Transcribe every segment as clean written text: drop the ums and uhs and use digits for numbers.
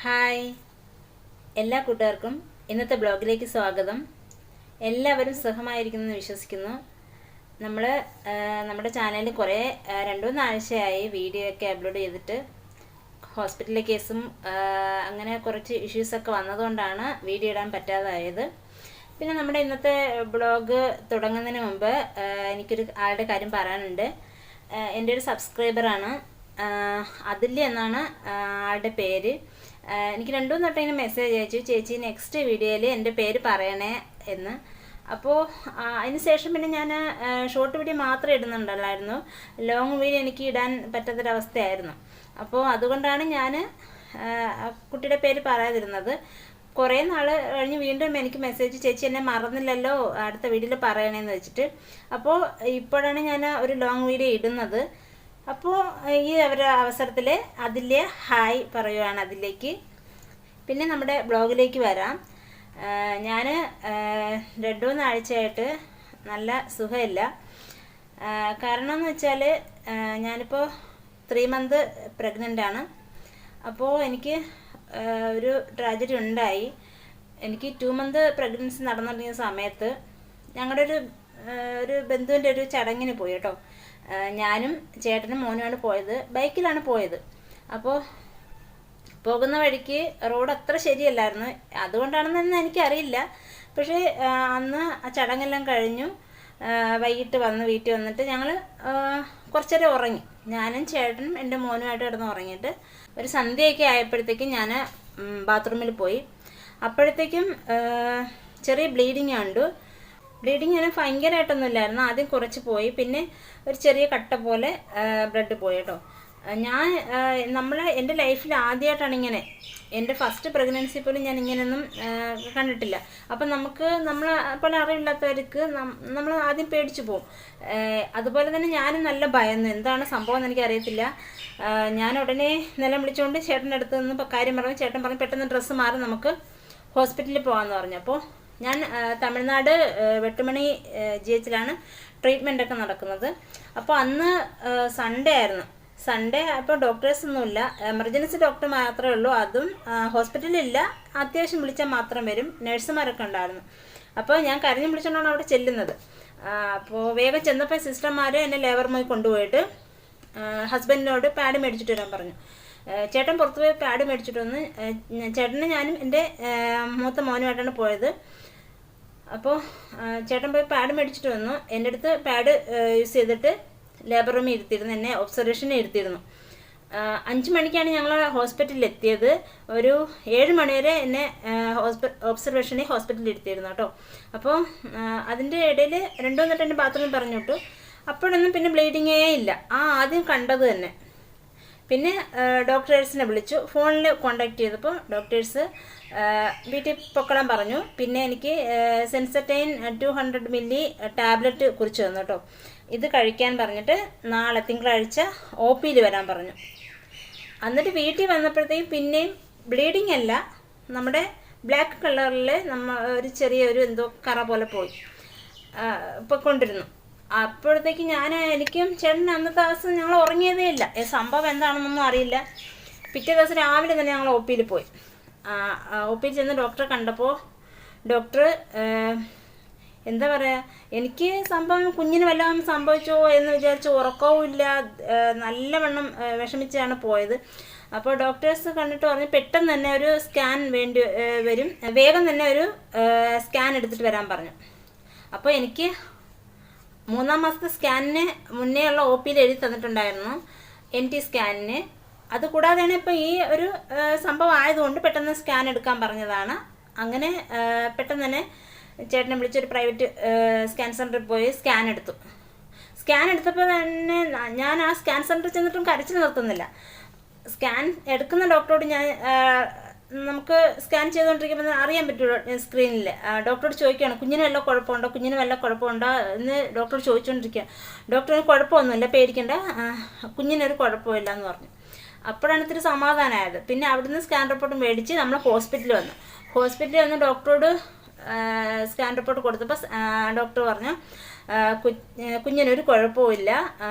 Hi എല്ലാ കൂട്ടുകാർക്കും ഇന്നത്തെ ബ്ലോഗിലേക്ക് സ്വാഗതം. എല്ലാവരും സുഖമായിരിക്കുമെന്ന് വിശ്വസിക്കുന്നു. നമ്മുടെ ചാനലിൽ കുറേ 2-3 ആഴ്ചയായി വീഡിയോ ഒക്കെ അപ്ലോഡ് ചെയ്തിട്ട് ഹോസ്പിറ്റലിലെ കേസും അങ്ങനെ കുറച്ച് ഇഷ്യൂസൊക്കെ വന്നതുകൊണ്ടാണ് വീഡിയോ ഇടാൻ പറ്റാതായത്. പിന്നെ നമ്മുടെ ഇന്നത്തെ ബ്ലോഗ് തുടങ്ങുന്നതിന് മുമ്പ് എനിക്കൊരു ആളുടെ കാര്യം പറയാനുണ്ട്. എൻ്റെ ഒരു സബ്സ്ക്രൈബറാണ്, അതില്യ എന്നാണ് ആളുടെ പേര്. എനിക്ക് 2-3 വട്ടം ഇങ്ങനെ മെസ്സേജ് അയച്ചു, ചേച്ചി നെക്സ്റ്റ് വീഡിയോയിൽ എൻ്റെ പേര് പറയണേ എന്ന്. അപ്പോൾ അതിന് ശേഷം പിന്നെ ഞാൻ ഷോർട്ട് വീഡിയോ മാത്രമേ ഇടുന്നുണ്ടല്ലായിരുന്നു. ലോങ് വീഡിയോ എനിക്ക് ഇടാൻ പറ്റാത്തൊരവസ്ഥയായിരുന്നു. അപ്പോൾ അതുകൊണ്ടാണ് ഞാൻ കുട്ടിയുടെ പേര് പറയാതിരുന്നത്. കുറേ നാൾ കഴിഞ്ഞ് വീണ്ടും എനിക്ക് മെസ്സേജ്, ചേച്ചി എന്നെ മറന്നില്ലല്ലോ, അടുത്ത വീഡിയോയിൽ പറയണേന്ന് വെച്ചിട്ട്. അപ്പോൾ ഇപ്പോഴാണ് ഞാൻ ഒരു ലോങ് വീഡിയോ ഇടുന്നത്. അപ്പോൾ ഈ ഒരു അവസരത്തിൽ അതിലെ ഹായ് പറയുകയാണ് അതിലേക്ക്. പിന്നെ നമ്മുടെ ബ്ലോഗിലേക്ക് വരാം. ഞാൻ 2-3 ആഴ്ചയായിട്ട് നല്ല സുഖമില്ല. കാരണം എന്ന് വെച്ചാൽ ഞാനിപ്പോൾ 3 മന്ത് പ്രഗ്നൻ്റ് ആണ്. അപ്പോൾ എനിക്ക് ഒരു ട്രാജഡി ഉണ്ടായി. എനിക്ക് 2 മന്ത് പ്രഗ്നൻസി നടന്നുകൊണ്ടിരുന്ന സമയത്ത് ഞങ്ങളുടെ ഒരു ബന്ധുവിൻ്റെ ഒരു ചടങ്ങിന് പോയി കേട്ടോ. ഞാനും ചേട്ടനും മോനുമാണ് പോയത്. ബൈക്കിലാണ് പോയത്. അപ്പോൾ പോകുന്ന വഴിക്ക് റോഡ് അത്ര ശരിയല്ലായിരുന്നു. അതുകൊണ്ടാണെന്ന് എനിക്കറിയില്ല. പക്ഷേ അന്ന് ആ ചടങ്ങെല്ലാം കഴിഞ്ഞു. വൈകിട്ട് വീട്ടിൽ വന്നിട്ട് ഞങ്ങൾ കുറച്ചേരം ഉറങ്ങി. ഞാനും ചേട്ടനും എൻ്റെ മോനുമായിട്ട് കിടന്ന് ഉറങ്ങിയിട്ട് ഒരു സന്ധ്യയൊക്കെ ആയപ്പോഴത്തേക്കും ഞാൻ ബാത്റൂമിൽ പോയി. അപ്പോഴത്തേക്കും ചെറിയ ബ്ലീഡിങ് കണ്ടു. ബ്ലീഡിങ് ഞാൻ ഭയങ്കരമായിട്ടൊന്നുമില്ലായിരുന്നു. ആദ്യം കുറച്ച് പോയി, പിന്നെ ഒരു ചെറിയ കട്ട പോലെ ബ്ലഡ് പോയി കേട്ടോ. എൻ്റെ ലൈഫിൽ ആദ്യമായിട്ടാണ് ഇങ്ങനെ. എൻ്റെ ഫസ്റ്റ് പ്രഗ്നൻസി പോലും ഞാൻ ഇങ്ങനെയൊന്നും കണ്ടിട്ടില്ല. അപ്പം നമ്മളെ പോലെ അറിവില്ലാത്തവർക്ക് നമ്മൾ ആദ്യം പേടിച്ചു പോകും. അതുപോലെ തന്നെ ഞാനും നല്ല ഭയന്നു. എന്താണ് സംഭവം എന്ന് എനിക്കറിയത്തില്ല. ഞാൻ ഉടനെ നിലം വിളിച്ചുകൊണ്ട് ചേട്ടൻ്റെ അടുത്ത് നിന്ന് കാര്യം പറഞ്ഞു. ചേട്ടൻ പറഞ്ഞു പെട്ടെന്ന് ഡ്രസ്സ് മാറി നമുക്ക് ഹോസ്പിറ്റലിൽ പോകാമെന്ന് പറഞ്ഞു. അപ്പോൾ ഞാൻ തമിഴ്നാട് വെട്ടുമണി GHലാണ് ട്രീറ്റ്മെൻറ്റൊക്കെ നടക്കുന്നത്. അപ്പോൾ അന്ന് സൺഡേ ആയിരുന്നു. സൺഡേ അപ്പോൾ ഡോക്ടേഴ്സൊന്നുമില്ല, എമർജൻസി ഡോക്ടർ മാത്രമേ ഉള്ളൂ. അതും ഹോസ്പിറ്റലിലില്ല, അത്യാവശ്യം വിളിച്ചാൽ മാത്രം വരും. നഴ്സുമാരൊക്കെ ഉണ്ടായിരുന്നു. അപ്പോൾ ഞാൻ കരഞ്ഞു വിളിച്ചുകൊണ്ടാണ് അവിടെ ചെല്ലുന്നത്. അപ്പോൾ വേഗം ചെന്നപ്പോൾ സിസ്റ്റർമാർ എന്നെ ലേബർ റൂമിൽ കൊണ്ടുപോയിട്ട് ഹസ്ബൻഡിനോട് പാഡ് മേടിച്ചിട്ട് വരാൻ പറഞ്ഞു. ചേട്ടൻ പുറത്ത് പോയി പാഡ് മേടിച്ചിട്ട് വന്ന്. ചേട്ടനും ഞാനും എൻ്റെ മൂത്ത മോനുമായിട്ടാണ് പോയത്. അപ്പോൾ ചേട്ടൻ പോയി പാഡ് മേടിച്ചിട്ട് വന്നു. എൻ്റെ അടുത്ത് പാഡ് യൂസ് ചെയ്തിട്ട് ലേബർ റൂമിൽ ഇരുത്തിയിരുന്നു, എന്നെ ഒബ്സർവേഷനിൽ ഇരുത്തിയിരുന്നു. 5 മണിക്കാണ് ഞങ്ങൾ ഹോസ്പിറ്റലിൽ എത്തിയത്. ഒരു 7 മണി വരെ എന്നെ ഒബ്സർവേഷനിൽ ഹോസ്പിറ്റലിൽ ഇരുത്തിയിരുന്നു കേട്ടോ. അപ്പോൾ അതിൻ്റെ ഇടയിൽ 2 വട്ടം എൻ്റെ ബാത്റൂമിൽ പറഞ്ഞു വിട്ടു. അപ്പോഴൊന്നും പിന്നെ ബ്ലീഡിങ്ങേ ഇല്ല, ആദ്യം കണ്ടത് തന്നെ. പിന്നെ ഡോക്ടേഴ്സിനെ വിളിച്ചു, ഫോണിൽ കോണ്ടാക്ട് ചെയ്തപ്പോൾ ഡോക്ടേഴ്സ് വീട്ടിൽ പൊക്കളാൻ പറഞ്ഞു. പിന്നെ എനിക്ക് സെൻസറ്റൈൻ 200 മില്ലി ടാബ്ലറ്റ് കുറിച്ച് തന്നു കേട്ടോ. ഇത് കഴിക്കാൻ പറഞ്ഞിട്ട് നാളെ തിങ്കളാഴ്ച OPയിൽ വരാൻ പറഞ്ഞു. എന്നിട്ട് വീട്ടിൽ വന്നപ്പോഴത്തേക്കും പിന്നെയും ബ്ലീഡിങ് അല്ല, നമ്മുടെ ബ്ലാക്ക് കളറിൽ ഒരു ചെറിയൊരു എന്തോ കറ പോലെ പൊയ്ക്കൊണ്ടിരുന്നു. അപ്പോഴത്തേക്ക് എനിക്കും ചേട്ടൻ അന്നത്തെ ദിവസം ഞങ്ങൾ ഉറങ്ങിയതേ ഇല്ല. സംഭവം എന്താണെന്നൊന്നും അറിയില്ല. പിറ്റേ ദിവസം രാവിലെ തന്നെ ഞങ്ങൾ OPയിൽ പോയി. OPയിൽ ചെന്ന് ഡോക്ടറെ കണ്ടപ്പോൾ ഡോക്ടർ എന്താ പറയുക, എനിക്ക് സംഭവം കുഞ്ഞിന് വല്ലതും സംഭവിച്ചോ എന്ന് വിചാരിച്ച് ഉറക്കവും ഇല്ല, നല്ലവണ്ണം വിഷമിച്ചാണ് പോയത്. അപ്പോൾ ഡോക്ടേഴ്സ് കണ്ടിട്ട് പറഞ്ഞു പെട്ടെന്ന് തന്നെ ഒരു സ്കാൻ വേണ്ടി വരും, വേഗം തന്നെ ഒരു സ്കാൻ എടുത്തിട്ട് വരാൻ പറഞ്ഞു. അപ്പോൾ എനിക്ക് 3-ാം മാസത്തെ സ്കാനിന് മുന്നേ ഉള്ള OPയിൽ എഴുതി തന്നിട്ടുണ്ടായിരുന്നു NT സ്കാനിന്. അതുകൂടാതെയാണ് ഇപ്പോൾ ഈ ഒരു സംഭവം ആയതുകൊണ്ട് പെട്ടെന്ന് സ്കാൻ എടുക്കാൻ പറഞ്ഞതാണ്. അങ്ങനെ പെട്ടെന്ന് തന്നെ ചേട്ടനെ വിളിച്ചൊരു പ്രൈവറ്റ് സ്കാൻ സെൻറ്ററിൽ പോയി സ്കാൻ എടുത്തു. സ്കാൻ എടുത്തപ്പോൾ തന്നെ ഞാൻ ആ സ്കാൻ സെൻറ്ററിൽ ചെന്നിട്ടും കരച്ചിൽ നിർത്തുന്നില്ല. സ്കാൻ എടുക്കുന്ന ഡോക്ടറോട് നമുക്ക് സ്കാൻ ചെയ്തുകൊണ്ടിരിക്കുമ്പോൾ അറിയാൻ പറ്റുമോ സ്ക്രീനിൽ. ഡോക്ടറോട് ചോദിക്കുകയാണ് കുഞ്ഞിന് വല്ല കുഴപ്പമുണ്ടോ എന്ന് ഡോക്ടർ ചോദിച്ചുകൊണ്ടിരിക്കുക. ഡോക്ടറിന് കുഴപ്പമൊന്നുമില്ല, പേടിക്കേണ്ട, കുഞ്ഞിനൊരു കുഴപ്പമില്ല എന്ന് പറഞ്ഞു. അപ്പോഴാണ് ഇത്തിരി സമാധാനമായത്. പിന്നെ അവിടുന്ന് സ്കാൻ റിപ്പോർട്ട് മേടിച്ച് നമ്മൾ ഹോസ്പിറ്റലിൽ വന്ന് ഡോക്ടറോട് സ്കാൻ റിപ്പോർട്ട് കൊടുത്തപ്പോൾ ഡോക്ടർ പറഞ്ഞു കുഞ്ഞിനൊരു കുഴപ്പമില്ല.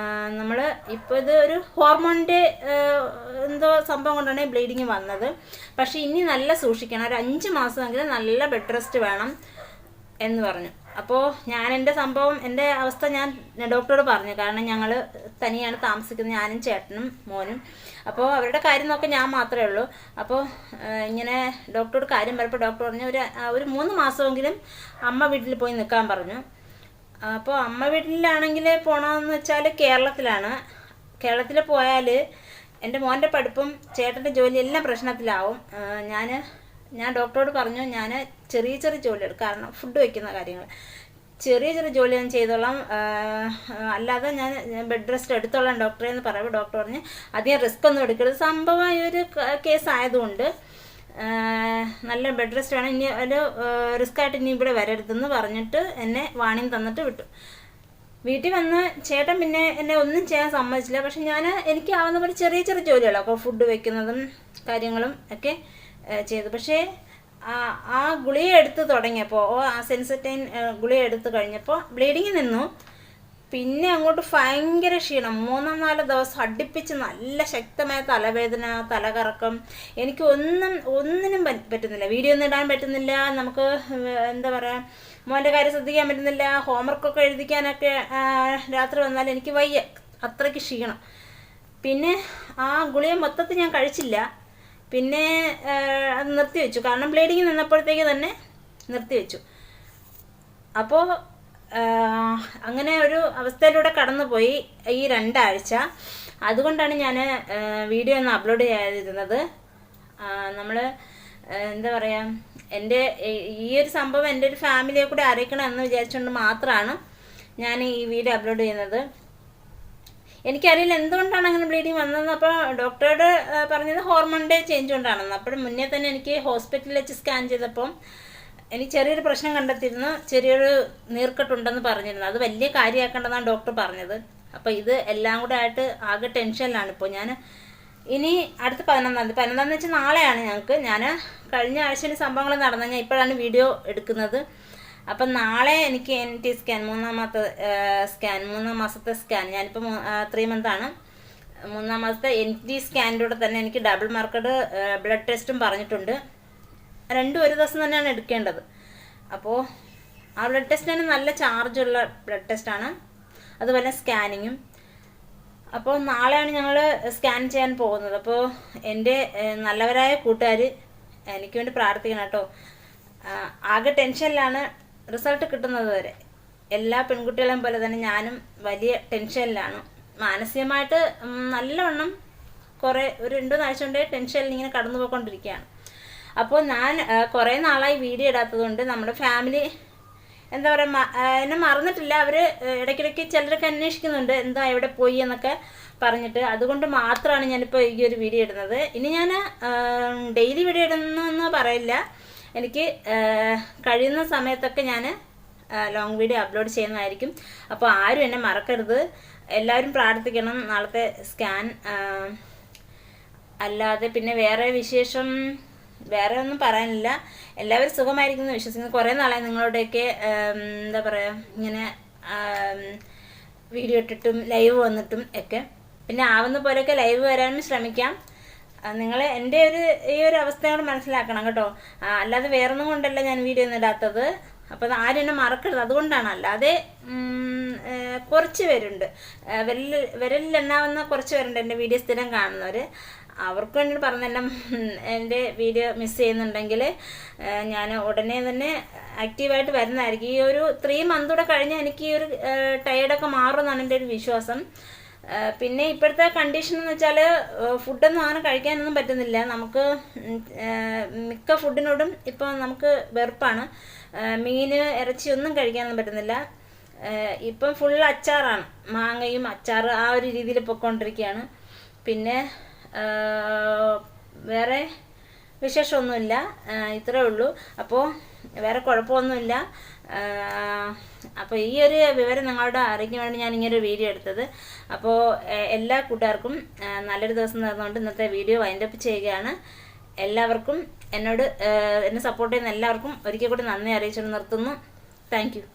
നമ്മൾ ഇപ്പോൾ ഇത് ഒരു ഹോർമോണിൻ്റെ എന്തോ സംഭവം കൊണ്ടാണ് ബ്ലീഡിങ് വന്നത്. പക്ഷേ ഇനി നല്ല സൂക്ഷിക്കണം, ഒരു 5 മാസമെങ്കിലും നല്ല ബെഡ് റെസ്റ്റ് വേണം എന്ന് പറഞ്ഞു. അപ്പോൾ ഞാൻ എൻ്റെ അവസ്ഥ ഞാൻ ഡോക്ടറോട് പറഞ്ഞു. കാരണം ഞങ്ങൾ തനിയാണ് താമസിക്കുന്നത്, ഞാനും ചേട്ടനും മോനും. അപ്പോൾ അവരുടെ കാര്യം നോക്കാൻ ഞാൻ മാത്രമേ ഉള്ളൂ. അപ്പോൾ ഇങ്ങനെ ഡോക്ടറോട് കാര്യം പറഞ്ഞപ്പോൾ ഡോക്ടർ പറഞ്ഞു ഒരു 3 മാസമെങ്കിലും അമ്മ വീട്ടിൽ പോയി നിൽക്കാൻ പറഞ്ഞു. അപ്പോൾ അമ്മ വീട്ടിലാണെങ്കിൽ പോകണമെന്ന് വെച്ചാൽ കേരളത്തിലാണ്. കേരളത്തിൽ പോയാൽ എൻ്റെ മോൻ്റെ പഠിപ്പും ചേട്ടൻ്റെ ജോലി എല്ലാം പ്രശ്നത്തിലാവും. ഞാൻ ഡോക്ടറോട് പറഞ്ഞു ഞാൻ ചെറിയ ജോലികൾ, കാരണം ഫുഡ് വയ്ക്കുന്ന കാര്യങ്ങൾ ചെറിയ ജോലി ഞാൻ ചെയ്തോളാം, അല്ലാതെ ഞാൻ ബെഡ് റെസ്റ്റ് എടുത്തോളാം ഡോക്ടറെ എന്ന് പറയുമ്പോൾ ഡോക്ടർ പറഞ്ഞ് അധികം റിസ്ക് ഒന്നും എടുക്കരുത്, സംഭവം ഈ ഒരു കേസ് ആയതുകൊണ്ട് നല്ല ബെഡ് റെസ്റ്റ് വേണം, ഇനി ഒരു റിസ്ക്കായിട്ട് ഇനി ഇവിടെ വരരുതെന്ന് പറഞ്ഞിട്ട് എന്നെ വാണിംഗ് തന്നിട്ട് വിട്ടു. വീട്ടിൽ വന്ന് ചേട്ടൻ പിന്നെ എന്നെ ഒന്നും ചെയ്യാൻ സമ്മതിച്ചില്ല. പക്ഷെ എനിക്ക് ആവുന്ന പോലെ ചെറിയ ജോലികളൊക്കെ ഫുഡ് വയ്ക്കുന്നതും കാര്യങ്ങളും ഒക്കെ ചെയ്തു. പക്ഷേ ആ ഗുളിക എടുത്ത് തുടങ്ങിയപ്പോൾ ആ സെൻസറ്റൈൻ ഗുളിക എടുത്ത് കഴിഞ്ഞപ്പോൾ ബ്ലീഡിങ് നിന്നു. പിന്നെ അങ്ങോട്ട് ഭയങ്കര ക്ഷീണം, 3-4 ദിവസം അടുപ്പിച്ച് നല്ല ശക്തമായ തലവേദന, തലകറക്കം. എനിക്ക് ഒന്നിനും പറ്റുന്നില്ല, വീഡിയോ ഒന്നും ഇടാൻ പറ്റുന്നില്ല, നമുക്ക് എന്താ പറയുക മോൻ്റെ കാര്യം ശ്രദ്ധിക്കാൻ പറ്റുന്നില്ല, ഹോംവർക്കൊക്കെ എഴുതിക്കാനൊക്കെ രാത്രി വന്നാൽ എനിക്ക് വയ്യ, അത്രയ്ക്ക് ക്ഷീണം. പിന്നെ ആ ഗുളിക മൊത്തത്തിൽ ഞാൻ കഴിച്ചില്ല, പിന്നെ അത് നിർത്തിവെച്ചു. കാരണം ബ്ലീഡിങ് നിന്നപ്പോഴത്തേക്ക് തന്നെ നിർത്തിവെച്ചു. അപ്പോൾ അങ്ങനെ ഒരു അവസ്ഥയിലൂടെ കടന്നുപോയി ഈ 2 ആഴ്ച. അതുകൊണ്ടാണ് ഞാൻ വീഡിയോ ഒന്ന് അപ്ലോഡ് ചെയ്യാതിരുന്നത്. നമ്മൾ എന്താ പറയുക, എൻ്റെ ഈ ഒരു സംഭവം എൻ്റെ ഒരു ഫാമിലിയെ കൂടെ അറിയിക്കണം എന്ന് വിചാരിച്ചുകൊണ്ട് മാത്രമാണ് ഞാൻ ഈ വീഡിയോ അപ്ലോഡ് ചെയ്യുന്നത്. എനിക്കറിയില്ല എന്തുകൊണ്ടാണ് അങ്ങനെ ബ്ലീഡിങ് വന്നതെന്ന്. അപ്പോൾ ഡോക്ടറോട് പറഞ്ഞത് ഹോർമോണിൻ്റെ ചേഞ്ച് കൊണ്ടാണെന്ന്. അപ്പോഴും മുന്നേ തന്നെ എനിക്ക് ഹോസ്പിറ്റലിൽ വെച്ച് സ്കാൻ ചെയ്തപ്പം എനിക്ക് ചെറിയൊരു പ്രശ്നം കണ്ടെത്തിയിരുന്നു, ചെറിയൊരു നീർക്കെട്ടുണ്ടെന്ന് പറഞ്ഞിരുന്നു. അത് വലിയ കാര്യമാക്കേണ്ടതാണ് ഡോക്ടർ പറഞ്ഞത്. അപ്പോൾ ഇത് എല്ലാം കൂടെ ആയിട്ട് ആകെ ടെൻഷനിലാണ് ഇപ്പോൾ ഞാൻ. ഇനി അടുത്ത 11-ാം തീയതി 11-ാം വെച്ചാൽ നാളെയാണ് ഞങ്ങൾക്ക്. ഞാൻ കഴിഞ്ഞ ആഴ്ചയിൽ സംഭവങ്ങൾ നടന്നു, ഞാൻ ഇപ്പോഴാണ് വീഡിയോ എടുക്കുന്നത്. അപ്പം നാളെ എനിക്ക് NT സ്കാൻ, 3 മാസത്തെ സ്കാൻ, ഞാനിപ്പോൾ 3 മന്താണ്, 3 മാസത്തെ NT സ്കാനിലൂടെ തന്നെ എനിക്ക് ഡബിൾ മാർക്കഡ് ബ്ലഡ് ടെസ്റ്റും പറഞ്ഞിട്ടുണ്ട്. രണ്ടും ഒരു ദിവസം തന്നെയാണ് എടുക്കേണ്ടത്. അപ്പോൾ ആ ബ്ലഡ് ടെസ്റ്റിന് നല്ല ചാർജുള്ള ബ്ലഡ് ടെസ്റ്റാണ്, അതുപോലെ സ്കാനിങ്ങും. അപ്പോൾ നാളെയാണ് ഞങ്ങൾ സ്കാൻ ചെയ്യാൻ പോകുന്നത്. അപ്പോൾ എൻ്റെ നല്ലവരായ കൂട്ടുകാർ എനിക്ക് വേണ്ടി പ്രാർത്ഥിക്കണം കേട്ടോ. ആകെ ടെൻഷനിലാണ് റിസൾട്ട് കിട്ടുന്നത് വരെ. എല്ലാ പെൺകുട്ടികളെയും പോലെ തന്നെ ഞാനും വലിയ ടെൻഷനിലാണ്. മാനസികമായിട്ട് നല്ലവണ്ണം ഒരു 2 ആഴ്ച കൊണ്ടേ ടെൻഷനിൽ ഇങ്ങനെ കടന്നു പോയിക്കൊണ്ടിരിക്കുകയാണ്. അപ്പോൾ ഞാൻ കുറേ നാളായി വീഡിയോ ഇടാത്തതുകൊണ്ട് നമ്മുടെ ഫാമിലി എന്താ പറയുക എന്നെ മറന്നിട്ടില്ല. അവർ ഇടയ്ക്കിടയ്ക്ക് ചിലരൊക്കെ അന്വേഷിക്കുന്നുണ്ട് എന്താ എവിടെ പോയി എന്നൊക്കെ പറഞ്ഞിട്ട്. അതുകൊണ്ട് മാത്രമാണ് ഞാനിപ്പോൾ ഈ ഒരു വീഡിയോ ഇടുന്നത്. ഇനി ഞാൻ ഡെയിലി വീഡിയോ ഇടുന്നെന്ന് പറയില്ല, എനിക്ക് കഴിയുന്ന സമയത്തൊക്കെ ഞാൻ ലോങ് വീഡിയോ അപ്ലോഡ് ചെയ്യുന്നതായിരിക്കും. അപ്പോൾ ആരും എന്നെ മറക്കരുത്, എല്ലാവരും പ്രാർത്ഥിക്കണം നാളത്തെ സ്കാൻ. അല്ലാതെ പിന്നെ വേറെ ഒന്നും പറയാനില്ല. എല്ലാവരും സുഖമായിരിക്കുന്നു വിശ്വസിക്കുന്നു. കുറേ നാളായി നിങ്ങളുടെയൊക്കെ എന്താ പറയുക ഇങ്ങനെ വീഡിയോ ഇട്ടിട്ടും ലൈവ് വന്നിട്ടും ഒക്കെ. പിന്നെ ആവുന്ന പോലെയൊക്കെ ലൈവ് വരാനും ശ്രമിക്കാം. നിങ്ങൾ എൻ്റെ ഈ ഒരു അവസ്ഥയോട് മനസ്സിലാക്കണം കേട്ടോ. അല്ലാതെ വേറൊന്നും കൊണ്ടല്ല ഞാൻ വീഡിയോ ഒന്നും ഇടാത്തത്. അപ്പോൾ ആരും എന്നെ മറക്കരുത്, അതുകൊണ്ടാണ്. അല്ലാതെ കുറച്ച് പേരുണ്ട്, വിരലിലെണ്ണാവുന്ന കുറച്ച് പേരുണ്ട് എൻ്റെ വീഡിയോ സ്ഥിരം കാണുന്നവർ. അവർക്ക് വേണ്ടി പറഞ്ഞെല്ലാം എൻ്റെ വീഡിയോ മിസ് ചെയ്യുന്നുണ്ടെങ്കിൽ ഞാൻ ഉടനെ തന്നെ ആക്റ്റീവായിട്ട് വരുന്നതായിരിക്കും. ഈ ഒരു 3 മന്ത് കൂടെ കഴിഞ്ഞാൽ എനിക്ക് ഈ ഒരു ടയേർഡൊക്കെ മാറുമെന്നാണ് എൻ്റെ ഒരു വിശ്വാസം. പിന്നെ ഇപ്പോഴത്തെ കണ്ടീഷൻ എന്ന് വെച്ചാൽ ഫുഡൊന്നും അങ്ങനെ കഴിക്കാനൊന്നും പറ്റുന്നില്ല. നമുക്ക് മിക്ക ഫുഡിനോടും ഇപ്പോൾ നമുക്ക് വെറുപ്പാണ്. മീൻ ഇറച്ചിയൊന്നും കഴിക്കാനൊന്നും പറ്റുന്നില്ല. ഇപ്പം ഫുൾ അച്ചാറാണ്, മാങ്ങയും അച്ചാർ ആ ഒരു രീതിയിൽ പൊയ്ക്കൊണ്ടിരിക്കുകയാണ്. പിന്നെ വേറെ വിശേഷമൊന്നുമില്ല, ഇത്രേ ഉള്ളൂ. അപ്പോൾ വേറെ കുഴപ്പമൊന്നുമില്ല. അപ്പോൾ ഈ ഒരു വിവരം നിങ്ങളുടെ അറിയിക്കാൻ വേണ്ടി ഞാൻ ഇങ്ങനൊരു വീഡിയോ എടുത്തത്. അപ്പോൾ എല്ലാ കൂട്ടുകാർക്കും നല്ലൊരു ദിവസം നേർന്നുകൊണ്ട് ഇന്നത്തെ വീഡിയോ വൈൻഡപ്പ് ചെയ്യുകയാണ്. എല്ലാവർക്കും എന്നെ സപ്പോർട്ട് ചെയ്യുന്ന എല്ലാവർക്കും ഒരിക്കൽ കൂടി നന്ദി അറിയിച്ചുകൊണ്ട് നിർത്തുന്നു. Thank you.